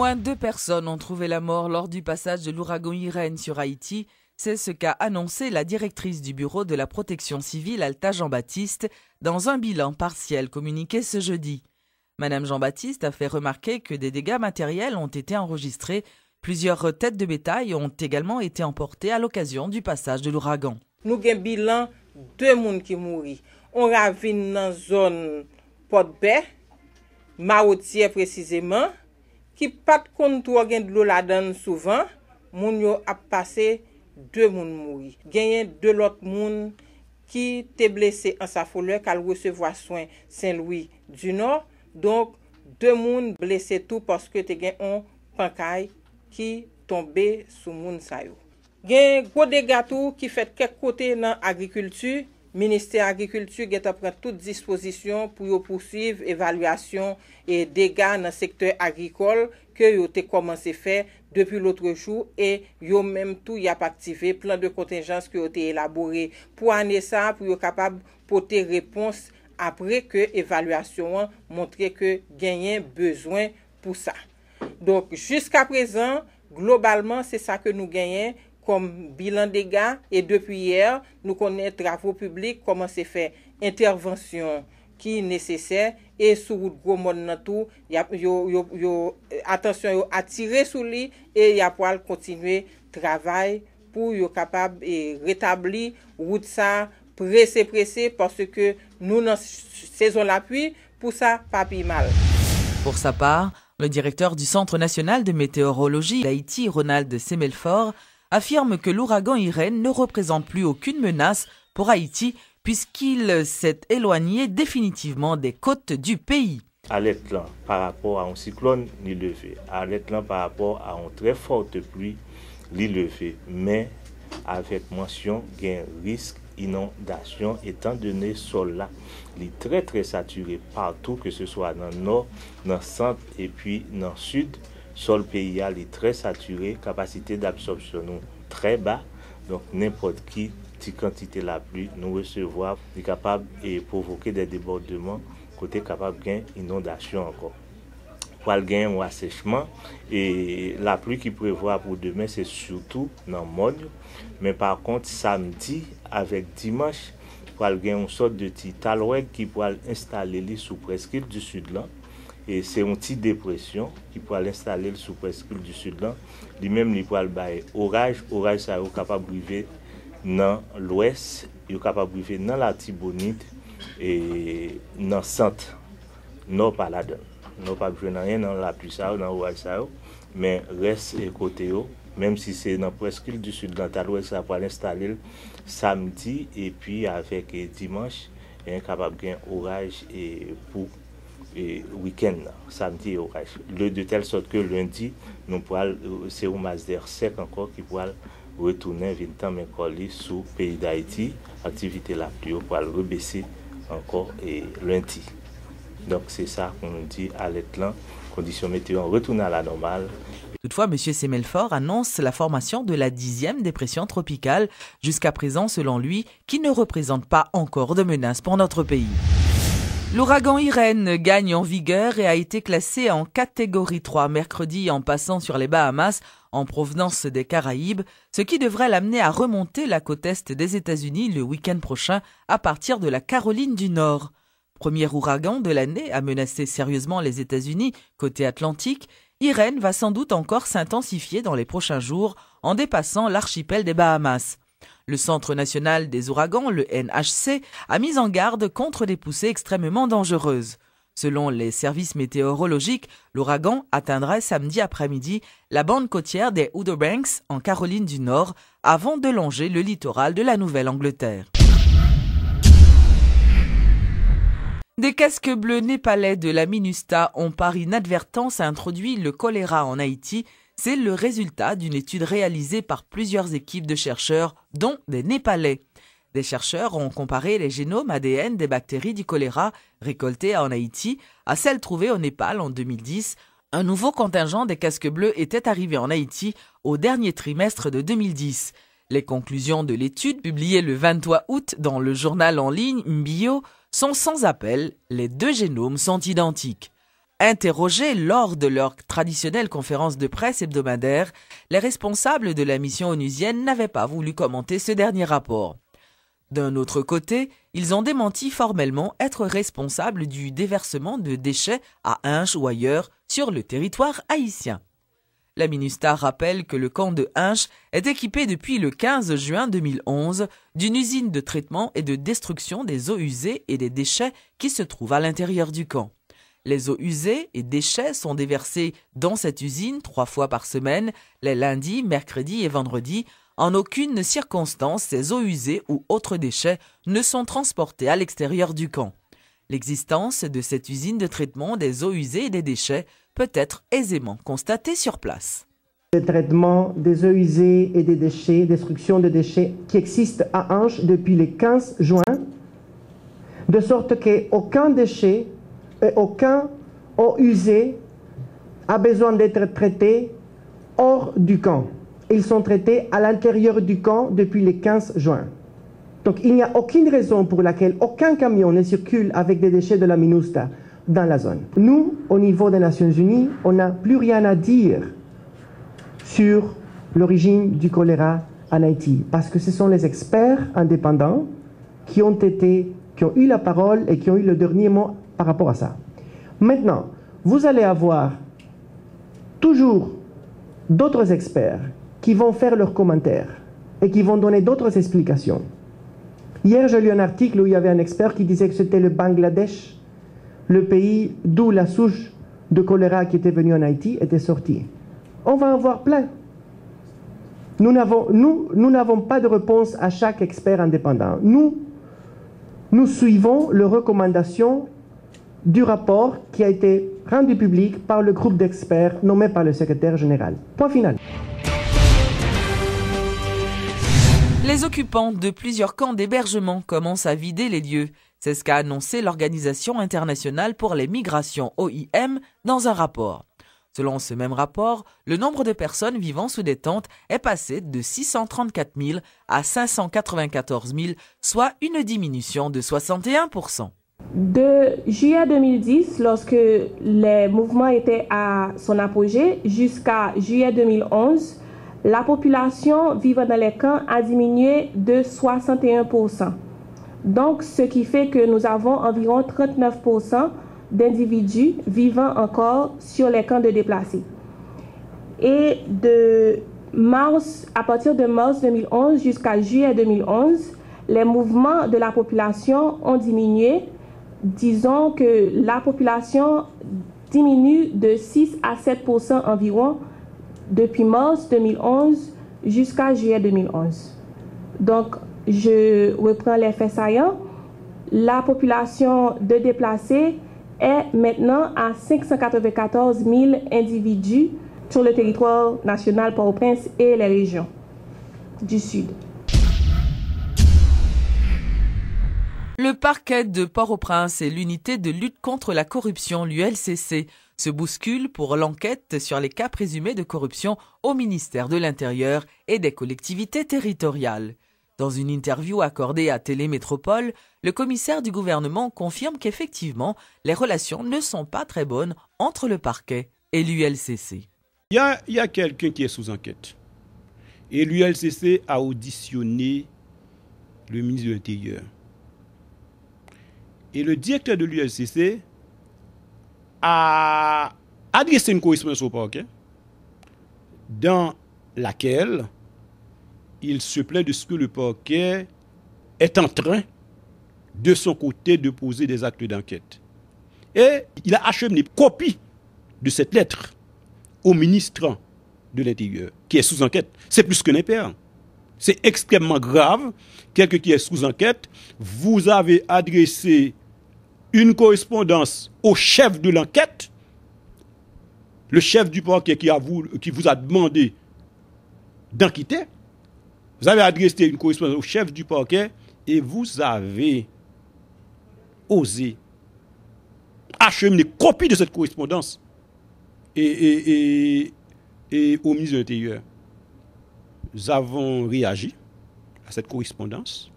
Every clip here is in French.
moins 2 personnes ont trouvé la mort lors du passage de l'ouragan Irène sur Haïti. C'est ce qu'a annoncé la directrice du Bureau de la protection civile, Alta Jean-Baptiste, dans un bilan partiel communiqué ce jeudi. Madame Jean-Baptiste a fait remarquer que des dégâts matériels ont été enregistrés. Plusieurs têtes de bétail ont également été emportées à l'occasion du passage de l'ouragan. Nous avons un bilan de 2 personnes qui mourent. On ravine dans la zone Porte-Baie, Maotier précisément, qui pas de contour de l'eau là-dedans souvent. Moun yo a passé 2 personnes mourent. Il y a 2 autres personnes qui étaient blessés en sa foulée qu'elle recevoir soin Saint-Louis du Nord. Donc 2 personnes blessés tout parce que te gen un pancaille qui tombé sous moun sa yo. Gen gros dégâts tout qui fait quelques côtés dans agriculture. Ministère agriculture a pris toute disposition pour poursuivre évaluation et dégâts dans le secteur agricole que yo te commencé faire depuis l'autre jour et yo même tout y a activé plan de contingence que yo te élaboré pour année ça pour yo capable porter réponse après que évaluation montré que gagné besoin pour ça. Donc jusqu'à présent globalement c'est ça que nous gagnons comme bilan dégâts et depuis hier nous connaissons travaux publics comment c'est fait intervention qui est nécessaire et sur route gros monde dans tout attention yo attirer sous lui et y a pour continuer travail pour yo capable et rétablir route ça pressé parce que nous dans saison la pluie pour ça pas pi mal. Pour sa part, le directeur du Centre national de météorologie d'Haïti, Ronald Semelfort, affirme que l'ouragan Irène ne représente plus aucune menace pour Haïti puisqu'il s'est éloigné définitivement des côtes du pays. Alerte là par rapport à un cyclone, il levé. Alerte là par rapport à une très forte pluie, il levé. Mais avec mention gain risque inondation étant donné sol là, il est très saturé partout que ce soit dans le nord, dans le centre et puis dans le sud. Sol pays est très saturé, capacité d'absorption très bas, donc n'importe qui quantité la pluie nous recevoir est capable et provoquer des débordements côté capable gain inondation encore. Pour le gain ou assèchement et la pluie qui prévoit pour demain c'est surtout dans Mogne, mais par contre samedi avec dimanche pour le gain une sorte de petit talouette qui pourra installer sous presqu'île du sud là. Et c'est une petite dépression qui peut l'installer sous presqu'île du sud là. Lui-même il peut bailler orage ça est capable de vivre dans l'ouest, il est capable de vivre dans la Tibonite et dans le centre nord pas là-dedans. Non pas besoin rien dans la pluie ça dans l'orage ça mais reste côté même si c'est dans presqu'île du sud dans l'ouest ça peut l'installer samedi et puis avec dimanche il est capable de gagner orage et pour et week-end samedi orage de telle sorte que lundi nous pourrons c'est un masse d'air sec encore qui pourra retourner vingt ans mais coller sous pays d'Haïti activité la pluie pour rebaisser encore et lundi. Donc c'est ça qu'on nous dit à l'étlan conditions météo retourne à la normale. Toutefois, M. Semelfort annonce la formation de la 10e dépression tropicale jusqu'à présent selon lui qui ne représente pas encore de menace pour notre pays. L'ouragan Irène gagne en vigueur et a été classé en catégorie 3 mercredi en passant sur les Bahamas en provenance des Caraïbes, ce qui devrait l'amener à remonter la côte est des États-Unis le week-end prochain à partir de la Caroline du Nord. Premier ouragan de l'année à menacer sérieusement les États-Unis côté Atlantique, Irène va sans doute encore s'intensifier dans les prochains jours en dépassant l'archipel des Bahamas. Le Centre national des ouragans, le NHC, a mis en garde contre des poussées extrêmement dangereuses. Selon les services météorologiques, l'ouragan atteindrait samedi après-midi la bande côtière des Outer Banks en Caroline du Nord avant de longer le littoral de la Nouvelle-Angleterre. Des casques bleus népalais de la MINUSTAH ont par inadvertance introduit le choléra en Haïti. C'est le résultat d'une étude réalisée par plusieurs équipes de chercheurs, dont des Népalais. Des chercheurs ont comparé les génomes ADN des bactéries du choléra récoltées en Haïti à celles trouvées au Népal en 2010. Un nouveau contingent des casques bleus était arrivé en Haïti au dernier trimestre de 2010. Les conclusions de l'étude, publiées le 23 août dans le journal en ligne Mbio, sont sans appel. Les 2 génomes sont identiques. Interrogés lors de leur traditionnelle conférence de presse hebdomadaire, les responsables de la mission onusienne n'avaient pas voulu commenter ce dernier rapport. D'un autre côté, ils ont démenti formellement être responsables du déversement de déchets à Hinche ou ailleurs sur le territoire haïtien. La MINUSTAH rappelle que le camp de Hinche est équipé depuis le 15 juin 2011 d'une usine de traitement et de destruction des eaux usées et des déchets qui se trouvent à l'intérieur du camp. Les eaux usées et déchets sont déversés dans cette usine 3 fois par semaine, les lundis, mercredis et vendredis. En aucune circonstance, ces eaux usées ou autres déchets ne sont transportés à l'extérieur du camp. L'existence de cette usine de traitement des eaux usées et des déchets peut être aisément constatée sur place. Le traitement des eaux usées et des déchets, destruction de déchets qui existe à Hinche depuis le 15 juin, de sorte qu'aucun déchet et aucun eau usée a besoin d'être traité hors du camp. Ils sont traités à l'intérieur du camp depuis le 15 juin. Donc il n'y a aucune raison pour laquelle aucun camion ne circule avec des déchets de la MINUSTAH dans la zone. Nous, au niveau des Nations Unies, on n'a plus rien à dire sur l'origine du choléra en Haïti, parce que ce sont les experts indépendants qui ont eu la parole et qui ont eu le dernier mot par rapport à ça. Maintenant, vous allez avoir toujours d'autres experts qui vont faire leurs commentaires et qui vont donner d'autres explications. Hier, j'ai lu un article où il y avait un expert qui disait que c'était le Bangladesh, le pays d'où la souche de choléra qui était venue en Haïti était sortie. On va en voir plein. Nous n'avons pas de réponse à chaque expert indépendant. Nous suivons les recommandations du rapport qui a été rendu public par le groupe d'experts nommé par le secrétaire général. Point final. Les occupants de plusieurs camps d'hébergement commencent à vider les lieux. C'est ce qu'a annoncé l'Organisation internationale pour les migrations OIM dans un rapport. Selon ce même rapport, le nombre de personnes vivant sous des tentes est passé de 634 000 à 594 000, soit une diminution de 61%. De juillet 2010, lorsque les mouvements étaient à son apogée, jusqu'à juillet 2011, la population vivant dans les camps a diminué de 61%. Donc, ce qui fait que nous avons environ 39% d'individus vivant encore sur les camps de déplacés. Et à partir de mars 2011 jusqu'à juillet 2011, les mouvements de la population ont diminué. Disons que la population diminue de 6 à 7% environ depuis mars 2011 jusqu'à juillet 2011. Donc, je reprends les faits saillants. La population de déplacés est maintenant à 594 000 individus sur le territoire national Port-au-Prince et les régions du Sud. Le parquet de Port-au-Prince et l'unité de lutte contre la corruption, l'ULCC, se bousculent pour l'enquête sur les cas présumés de corruption au ministère de l'Intérieur et des collectivités territoriales. Dans une interview accordée à Télémétropole, le commissaire du gouvernement confirme qu'effectivement, les relations ne sont pas très bonnes entre le parquet et l'ULCC. Il y a quelqu'un qui est sous enquête. Et l'ULCC a auditionné le ministre de l'Intérieur. Et le directeur de l'ULCC a adressé une correspondance au parquet dans laquelle il se plaint de ce que le parquet est en train, de son côté, de poser des actes d'enquête. Et il a acheminé une copie de cette lettre au ministre de l'Intérieur, qui est sous enquête. C'est plus qu'un impair. C'est extrêmement grave. Quelqu'un qui est sous enquête, vous avez adressé une correspondance au chef de l'enquête, le chef du parquet qui vous a demandé d'enquêter. Vous avez adressé une correspondance au chef du parquet et vous avez osé acheminer copie de cette correspondance et au ministre de l'Intérieur. Nous avons réagi à cette correspondance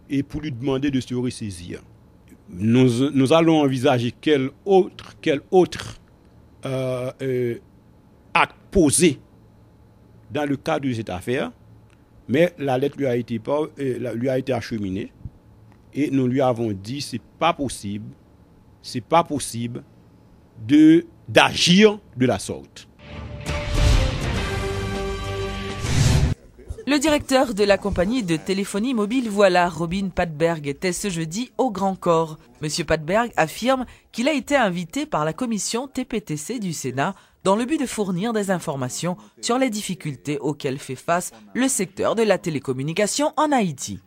et pour lui demander de se ressaisir. nous allons envisager quel autre acte posé dans le cadre de cette affaire, mais la lettre lui a été acheminée et nous lui avons dit c'est pas possible d'agir de la sorte. Le directeur de la compagnie de téléphonie mobile Voilà, Robin Padberg, était ce jeudi au Grand Corps. Monsieur Padberg affirme qu'il a été invité par la commission TPTC du Sénat dans le but de fournir des informations sur les difficultés auxquelles fait face le secteur de la télécommunication en Haïti.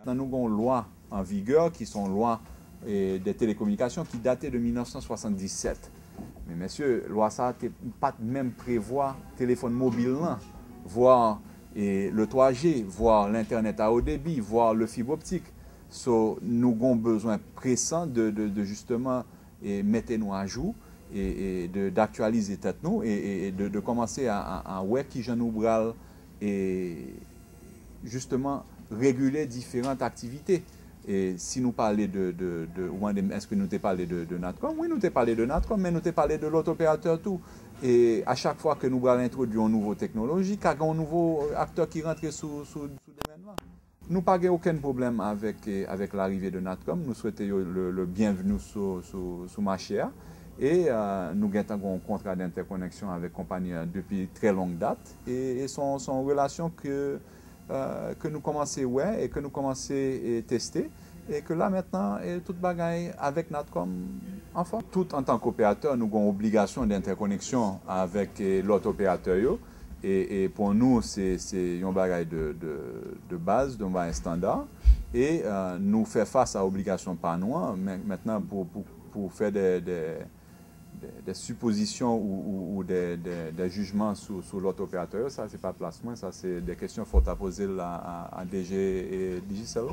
Nous avons une loi en vigueur qui sont lois des télécommunications qui dataient de 1977. Mais messieurs, loi ça n'a pas même prévoir téléphone mobile là, voire le 3G, voire l'Internet à haut débit, voire le fibre optique. Nous avons besoin pressant de justement mettre nous à jour et d'actualiser tête nous et de commencer à voir qui j'en oubral et justement réguler différentes activités. Et si nous parlons est-ce que nous t'ai parlé de Natcom? Oui, nous t'ai parlé de Natcom, mais nous t'ai parlé de l'autre opérateur tout. Et à chaque fois que nous allons introduire une nouvelle technologie, quand un nouveau acteur qui rentre sous le domaine-là, nous n'avons aucun problème avec l'arrivée de Natcom. Nous souhaitons le bienvenu sous ma chère. Et nous avons un contrat d'interconnexion avec compagnie depuis très longue date. Et son relation que nous commençons ouais, et que nous commençons à tester. Et que là maintenant, tout bagaille avec Natcom enfin. Tout en tant qu'opérateur, nous avons obligation d'interconnexion avec l'autre opérateur. Et pour nous, c'est un bagaille de base, d'un bagaille standard. Et nous faire face à l'obligation par nous. Mais maintenant, pour faire des suppositions ou des jugements sur l'autre opérateur, ça c'est pas place moi, ça c'est des questions qu'il faut poser à DG et Digicel.